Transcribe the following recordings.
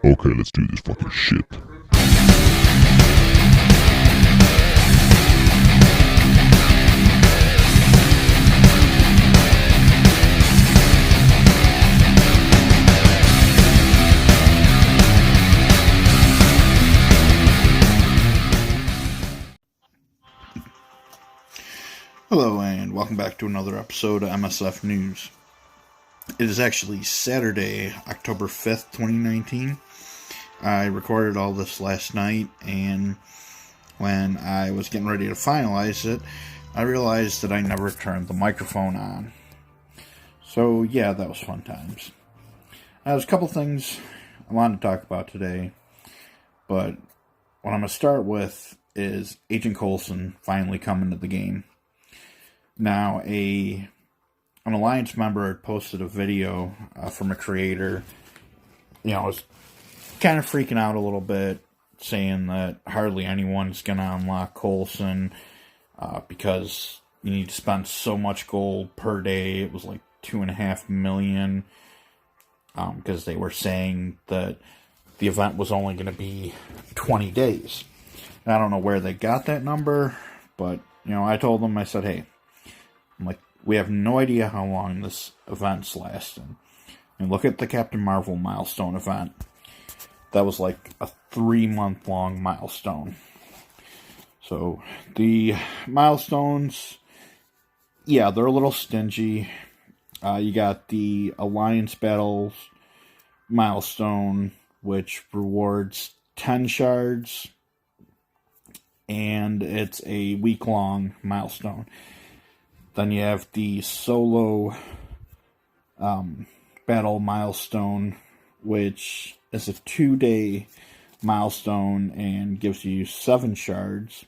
Okay, let's do this fucking shit. Hello and welcome back to another episode of MSF News. It is actually Saturday, October 5th, 2019. I recorded all this last night, and when I was getting ready to finalize it, I realized that I never turned the microphone on. So yeah, that was fun times. There's a couple things I wanted to talk about today, but what I'm going to start with is Agent Coulson finally coming to the game. Now, an Alliance member had posted a video from a creator, was kind of freaking out a little bit, saying that hardly anyone's going to unlock Coulson because you need to spend so much gold per day. It was like 2.5 million, because they were saying that the event was only going to be 20 days. And I don't know where they got that number, but, I told them, I said, hey, we have no idea how long this event's lasting. And look at the Captain Marvel milestone event. That was like a 3-month-long milestone. So, the milestones, yeah, they're a little stingy. You got the Alliance Battles milestone, which rewards 10 shards. And it's a week-long milestone. Then you have the solo battle milestone, which is a 2-day milestone and gives you 7 shards.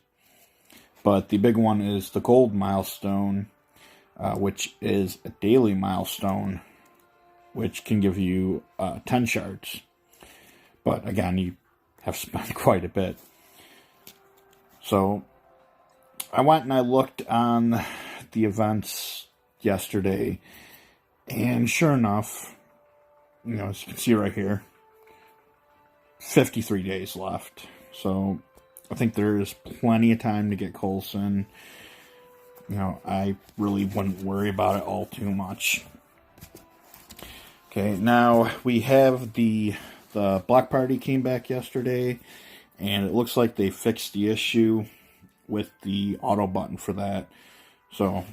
But the big one is the gold milestone, which is a daily milestone, which can give you 10 shards. But again, you have spent quite a bit. So I went and I looked on the events yesterday, and sure enough, as you can see right here, 53 days left. So I think there is plenty of time to get Coulson. I really wouldn't worry about it all too much. Okay, now we have the Black Party came back yesterday, and it looks like they fixed the issue with the auto button for that. So,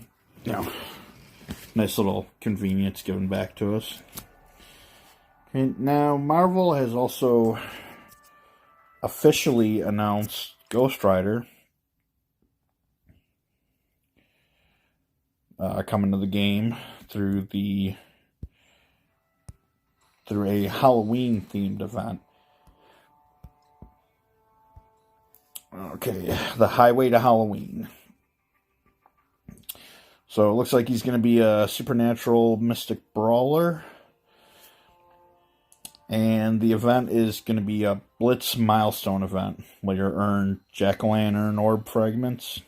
nice little convenience given back to us. Okay, now, Marvel has also officially announced Ghost Rider coming to the game through a Halloween-themed event. Okay, the Highway to Halloween. So it looks like he's going to be a supernatural mystic brawler. And the event is going to be a Blitz milestone event, where you earn Jack-o'-lantern orb fragments.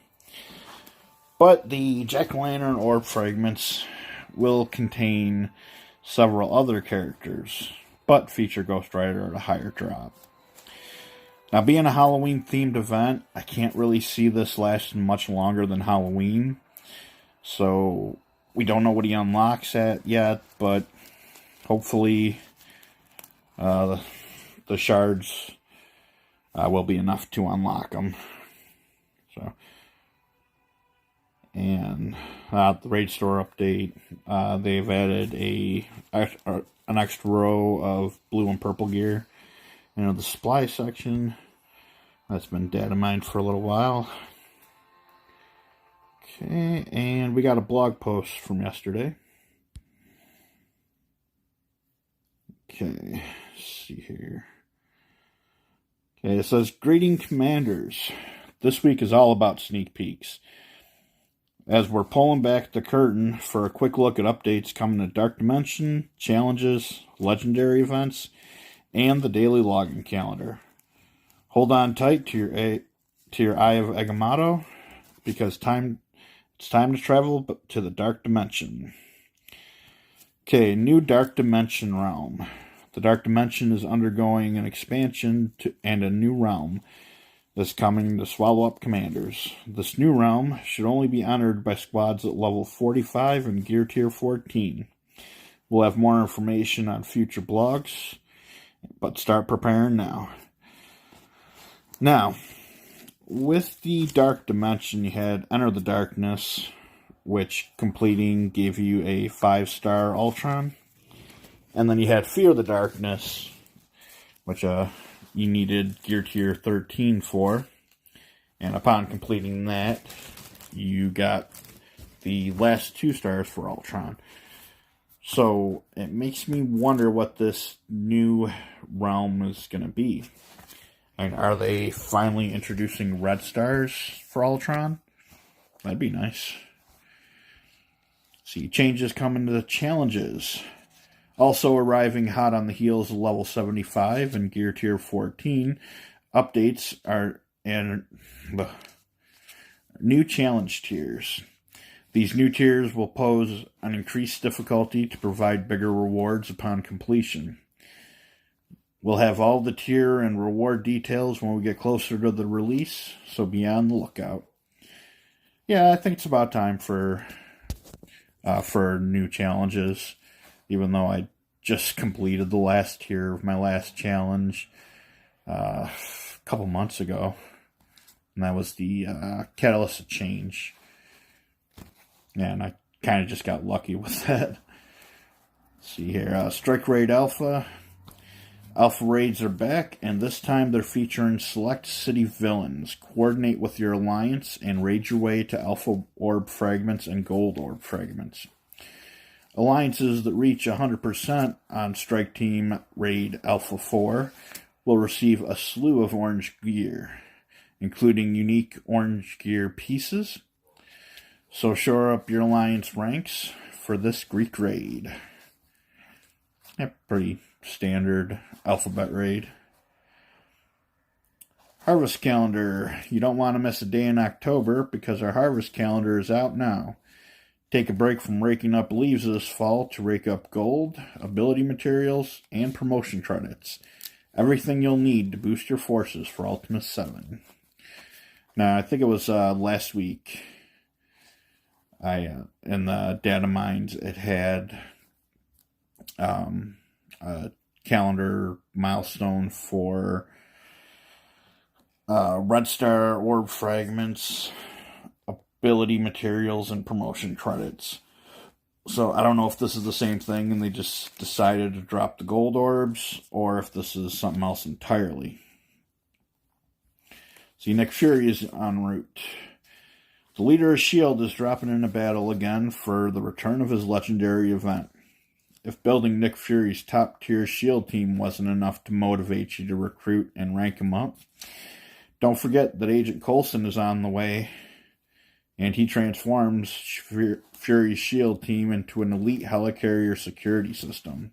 But the Jack-o'-lantern orb fragments will contain several other characters, but feature Ghost Rider at a higher drop. Now, being a Halloween-themed event, I can't really see this lasting much longer than Halloween. So, we don't know what he unlocks at yet, but hopefully the shards will be enough to unlock them. So, and the Raid Store update, they've added an extra row of blue and purple gear. The supply section, that's been data mined for a little while. Okay, and we got a blog post from yesterday. Okay, let's see here. Okay, it says, "Greeting Commanders. This week is all about sneak peeks. As we're pulling back the curtain for a quick look at updates coming to Dark Dimension, challenges, legendary events, and the daily login calendar. Hold on tight to your Eye of Agamotto, because it's time to travel to the Dark Dimension." Okay, new Dark Dimension realm. The Dark Dimension is undergoing an expansion and a new realm is coming to swallow up commanders. This new realm should only be entered by squads at level 45 and gear tier 14. We'll have more information on future blogs, but start preparing now. Now, with the Dark Dimension, you had Enter the Darkness, which completing gave you a 5-star Ultron. And then you had Fear the Darkness, which you needed gear tier 13 for. And upon completing that, you got the last 2 stars for Ultron. So it makes me wonder what this new realm is going to be. And are they finally introducing red stars for Ultron? That'd be nice. See, changes coming to the challenges. Also arriving hot on the heels of level 75 and gear tier 14. Updates are and new challenge tiers. These new tiers will pose an increased difficulty to provide bigger rewards upon completion. We'll have all the tier and reward details when we get closer to the release, so be on the lookout. Yeah, I think it's about time for new challenges, even though I just completed the last tier of my last challenge a couple months ago, and that was the Catalyst of Change. Yeah, and I kind of just got lucky with that. Let's see here, Strike Raid Alpha. Alpha Raids are back, and this time they're featuring select city villains. Coordinate with your alliance and raid your way to Alpha Orb Fragments and Gold Orb Fragments. Alliances that reach 100% on Strike Team Raid Alpha 4 will receive a slew of orange gear, including unique orange gear pieces. So shore up your alliance ranks for this Greek raid. Yeah, pretty standard alphabet raid. Harvest calendar. You don't want to miss a day in October because our harvest calendar is out now. Take a break from raking up leaves this fall to rake up gold, ability materials, and promotion credits. Everything you'll need to boost your forces for Ultima 7. Now, I think it was last week, in the data mines, it had a calendar milestone for Red Star Orb Fragments, ability materials, and promotion credits. So I don't know if this is the same thing and they just decided to drop the gold orbs, or if this is something else entirely. See, Nick Fury is en route. The leader of S.H.I.E.L.D. is dropping into battle again for the return of his legendary event. If building Nick Fury's top-tier S.H.I.E.L.D. team wasn't enough to motivate you to recruit and rank him up, don't forget that Agent Coulson is on the way, and he transforms Fury's S.H.I.E.L.D. team into an elite helicarrier security system.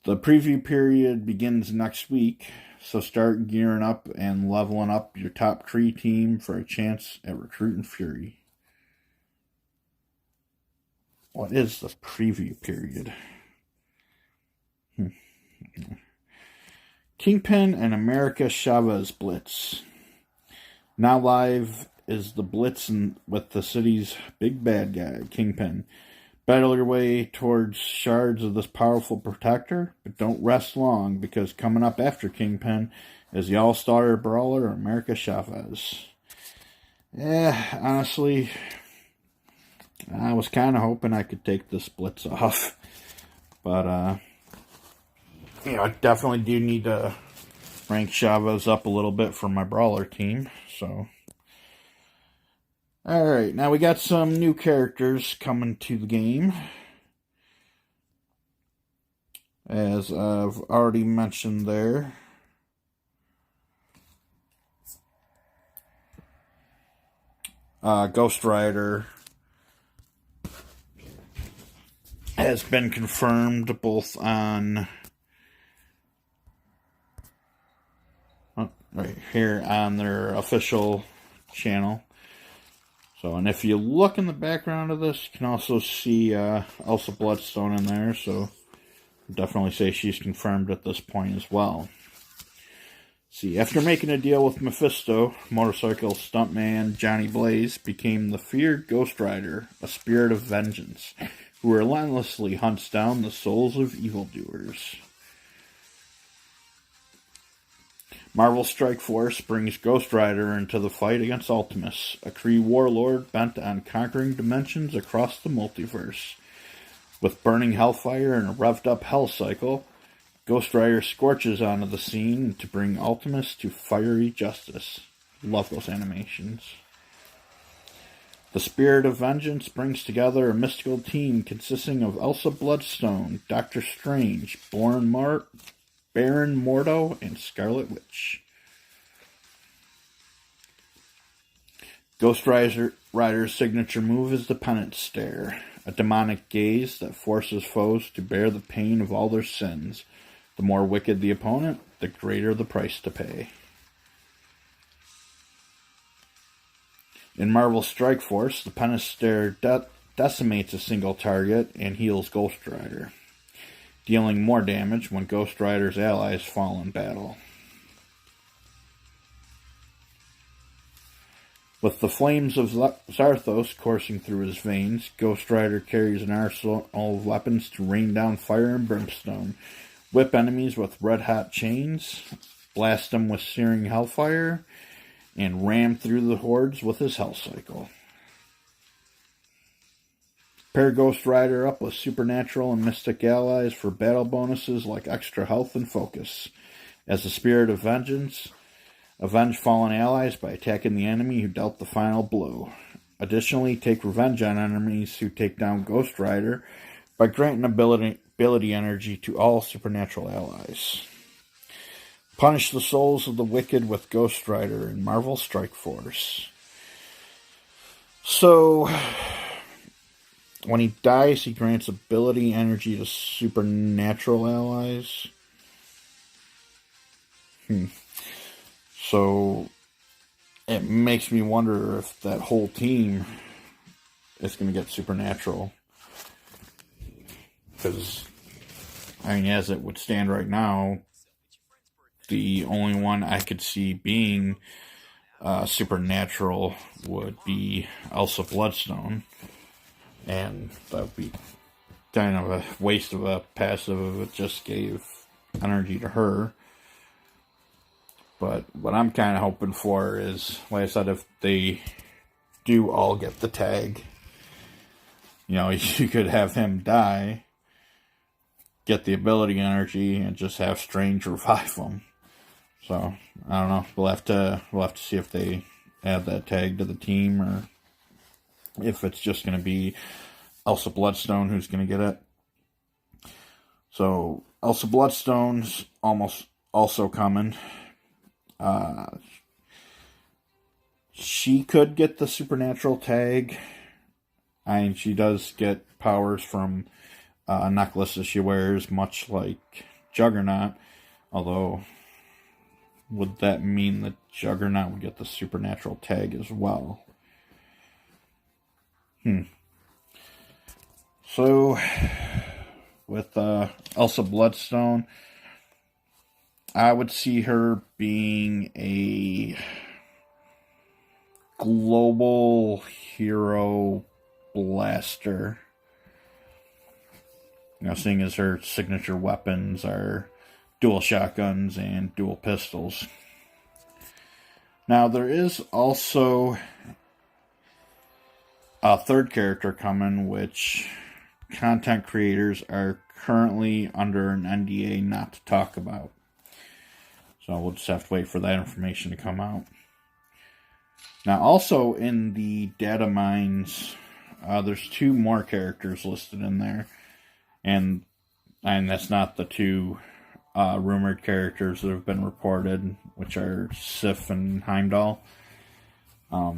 The preview period begins next week, so start gearing up and leveling up your top Kree team for a chance at recruiting Fury. What is the preview period? Kingpin and America Chavez Blitz. Now live is the Blitz with the city's big bad guy, Kingpin. Battle your way towards shards of this powerful protector, but don't rest long, because coming up after Kingpin is the all-star brawler America Chavez. Yeah, honestly, I was kind of hoping I could take this Blitz off, but I definitely do need to rank Chavez up a little bit for my brawler team, so. Alright, now we got some new characters coming to the game. As I've already mentioned there. Ghost Rider has been confirmed both on right here on their official channel. So, and if you look in the background of this, you can also see Elsa Bloodstone in there. So, definitely say she's confirmed at this point as well. See, after making a deal with Mephisto, motorcycle stuntman Johnny Blaze became the feared Ghost Rider, a spirit of vengeance, who relentlessly hunts down the souls of evildoers. Marvel Strike Force brings Ghost Rider into the fight against Ultimus, a Kree warlord bent on conquering dimensions across the multiverse. With burning hellfire and a revved-up hell cycle, Ghost Rider scorches onto the scene to bring Ultimus to fiery justice. Love those animations. The Spirit of Vengeance brings together a mystical team consisting of Elsa Bloodstone, Doctor Strange, Baron Mordo, and Scarlet Witch. Ghost Rider's signature move is the Penance Stare, a demonic gaze that forces foes to bear the pain of all their sins. The more wicked the opponent, the greater the price to pay. In Marvel Strike Force, the Penance Stare decimates a single target and heals Ghost Rider, dealing more damage when Ghost Rider's allies fall in battle. With the flames of Zarthos coursing through his veins, Ghost Rider carries an arsenal of weapons to rain down fire and brimstone, whip enemies with red-hot chains, blast them with searing hellfire, and ram through the hordes with his hell cycle. Pair Ghost Rider up with supernatural and mystic allies for battle bonuses like extra health and focus. As the Spirit of Vengeance, avenge fallen allies by attacking the enemy who dealt the final blow. Additionally, take revenge on enemies who take down Ghost Rider by granting ability energy to all supernatural allies. Punish the souls of the wicked with Ghost Rider in Marvel Strike Force. So, when he dies, he grants ability energy to supernatural allies. So, it makes me wonder if that whole team is going to get supernatural. Because, as it would stand right now, the only one I could see being supernatural would be Elsa Bloodstone. And that would be kind of a waste of a passive if it just gave energy to her. But what I'm kind of hoping for is, like I said, if they do all get the tag, you could have him die, get the ability energy, and just have Strange revive him. So, I don't know. We'll have to see if they add that tag to the team, or if it's just going to be Elsa Bloodstone who's going to get it. So, Elsa Bloodstone's also coming. She could get the supernatural tag. She does get powers from necklaces she wears, much like Juggernaut. Although, would that mean that Juggernaut would get the supernatural tag as well? So, with Elsa Bloodstone, I would see her being a global hero blaster. Seeing as her signature weapons are dual shotguns and dual pistols. Now, there is also a third character coming, which content creators are currently under an NDA not to talk about. So we'll just have to wait for that information to come out. Now, also in the data mines, there's 2 more characters listed in there. And that's not the 2 rumored characters that have been reported, which are Sif and Heimdall. I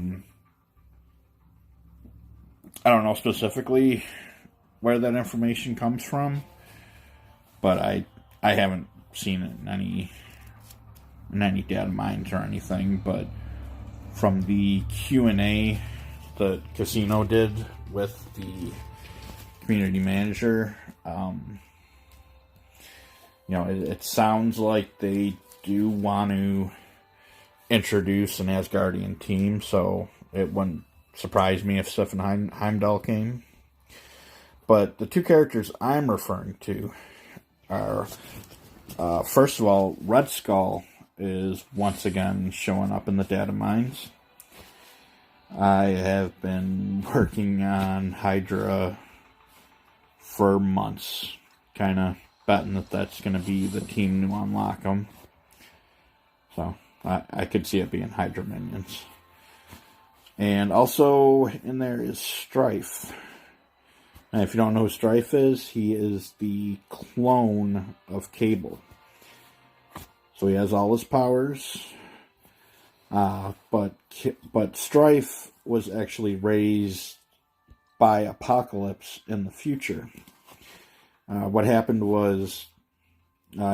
don't know specifically where that information comes from, but I haven't seen it in any data mines or anything. But from the Q&A that Casino did with the community manager, it sounds like they do want to introduce an Asgardian team, so it wouldn't surprise me if Stefan Heimdall came. But the two characters I'm referring to are, first of all, Red Skull is once again showing up in the data mines. I have been working on Hydra for months, kind of betting that that's going to be the team to unlock them. So I could see it being Hydra minions. And also in there is Strife. And if you don't know who Strife is, he is the clone of Cable. So he has all his powers. But Strife was actually raised by Apocalypse in the future. What happened was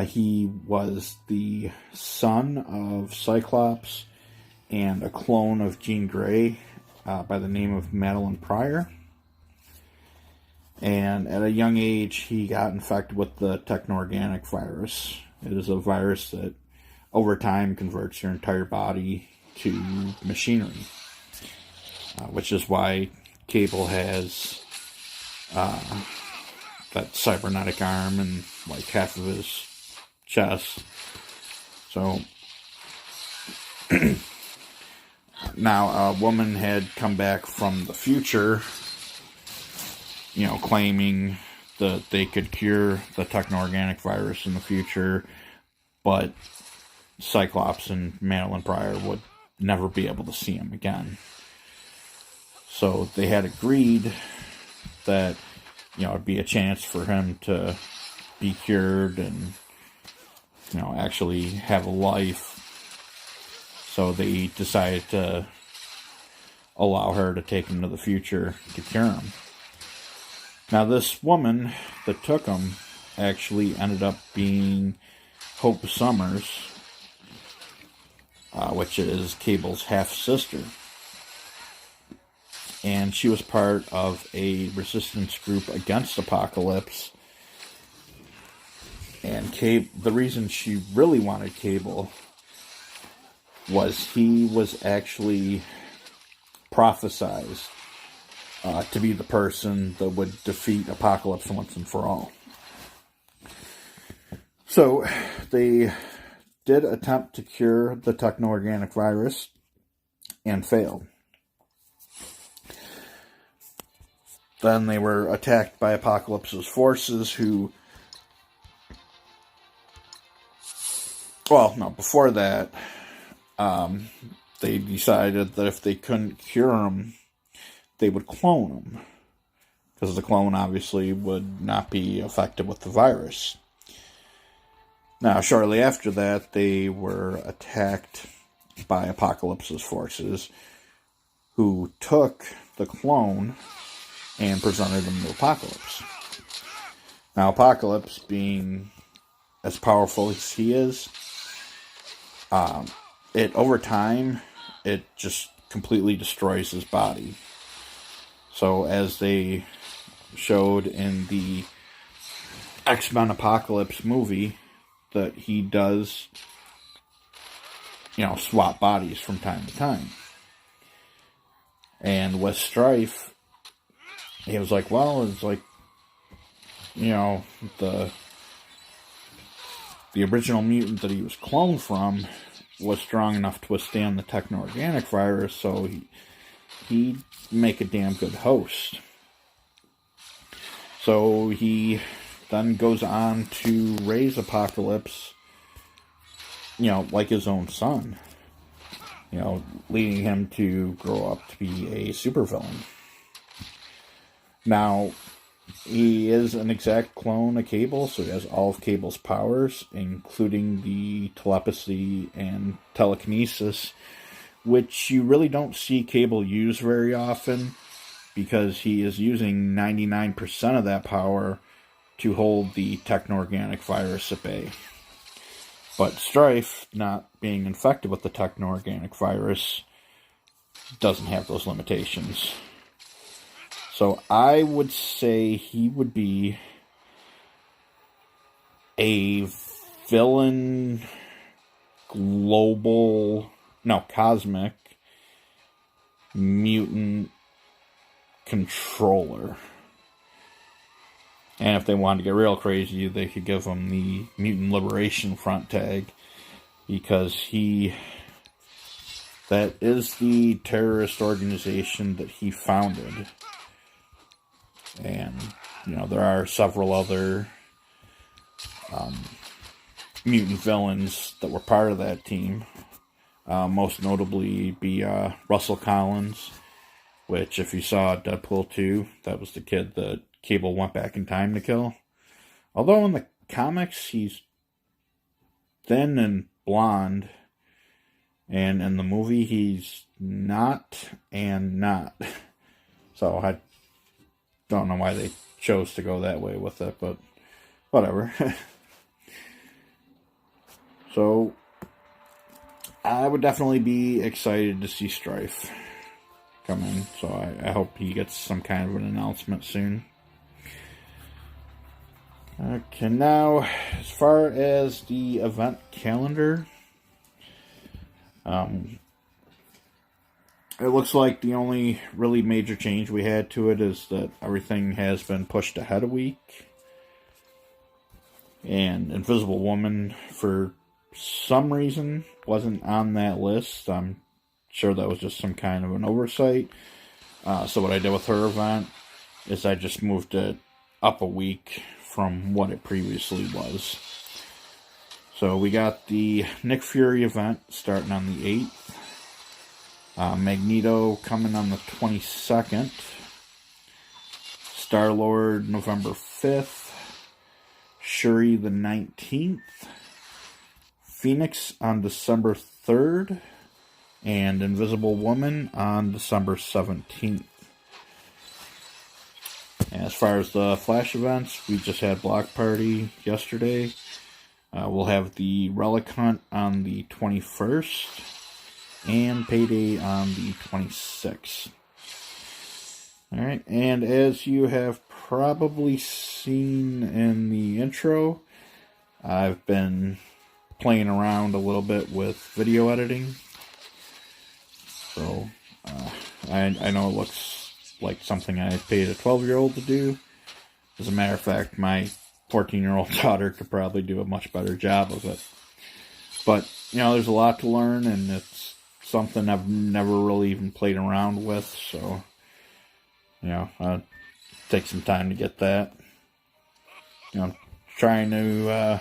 he was the son of Cyclops and a clone of Jean Grey by the name of Madeline Pryor. And at a young age, he got infected with the techno-organic virus. It is a virus that over time converts your entire body to machinery, which is why Cable has that cybernetic arm and like half of his chest. So now a woman had come back from the future, claiming that they could cure the techno-organic virus in the future, but Cyclops and Madeline Pryor would never be able to see him again. So they had agreed that, it'd be a chance for him to be cured and, actually have a life. So they decided to allow her to take him to the future to cure him. Now this woman that took him actually ended up being Hope Summers, which is Cable's half-sister. And she was part of a resistance group against Apocalypse. And the reason she really wanted Cable was he was actually prophesized to be the person that would defeat Apocalypse once and for all. So they did attempt to cure the techno-organic virus and failed. Then they were attacked by Apocalypse's forces before that, they decided that if they couldn't cure him, they would clone him. Because the clone obviously would not be affected with the virus. Now, shortly after that, they were attacked by Apocalypse's forces, who took the clone and presented them to Apocalypse. Now, Apocalypse, being as powerful as he is, over time, it just completely destroys his body. So, as they showed in the X-Men Apocalypse movie, that he does, swap bodies from time to time. And with Strife, he was like, the original mutant that he was cloned from was strong enough to withstand the techno-organic virus, so he'd make a damn good host. So he then goes on to raise Apocalypse, like his own son, leading him to grow up to be a supervillain. Now, he is an exact clone of Cable, so he has all of Cable's powers, including the telepathy and telekinesis, which you really don't see Cable use very often, because he is using 99% of that power to hold the techno-organic virus at bay. But Strife, not being infected with the techno-organic virus, doesn't have those limitations. So I would say he would be a villain cosmic mutant controller. And if they wanted to get real crazy, they could give him the Mutant Liberation Front tag, because that is the terrorist organization that he founded. And, there are several other mutant villains that were part of that team. Most notably be Russell Collins, which, if you saw Deadpool 2, that was the kid that Cable went back in time to kill. Although in the comics, he's thin and blonde, and in the movie, he's not and not. So I don't know why they chose to go that way with it, but whatever. So I would definitely be excited to see Strife come in. So I hope he gets some kind of an announcement soon. Okay, now, as far as the event calendar, it looks like the only really major change we had to it is that everything has been pushed ahead a week. And Invisible Woman, for some reason, wasn't on that list. I'm sure that was just some kind of an oversight. So what I did with her event is I just moved it up a week from what it previously was. So we got the Nick Fury event starting on the 8th. Magneto coming on the 22nd. Star-Lord November 5th. Shuri the 19th. Phoenix on December 3rd. And Invisible Woman on December 17th. As far as the Flash events, we just had Block Party yesterday. We'll have the Relic Hunt on the 21st. And Payday on the 26th. Alright, and as you have probably seen in the intro, I've been playing around a little bit with video editing. So, I know it looks like something I paid a 12-year-old to do. As a matter of fact, my 14-year-old daughter could probably do a much better job of it. But, there's a lot to learn, and it's something I've never really even played around with, so, take some time to get that. Trying to,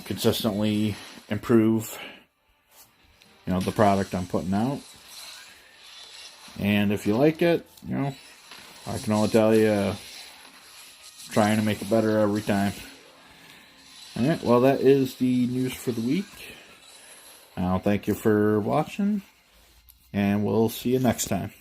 consistently improve, the product I'm putting out. And if you like it, I can only tell you, trying to make it better every time. Alright, well, that is the news for the week. Thank you for watching, and we'll see you next time.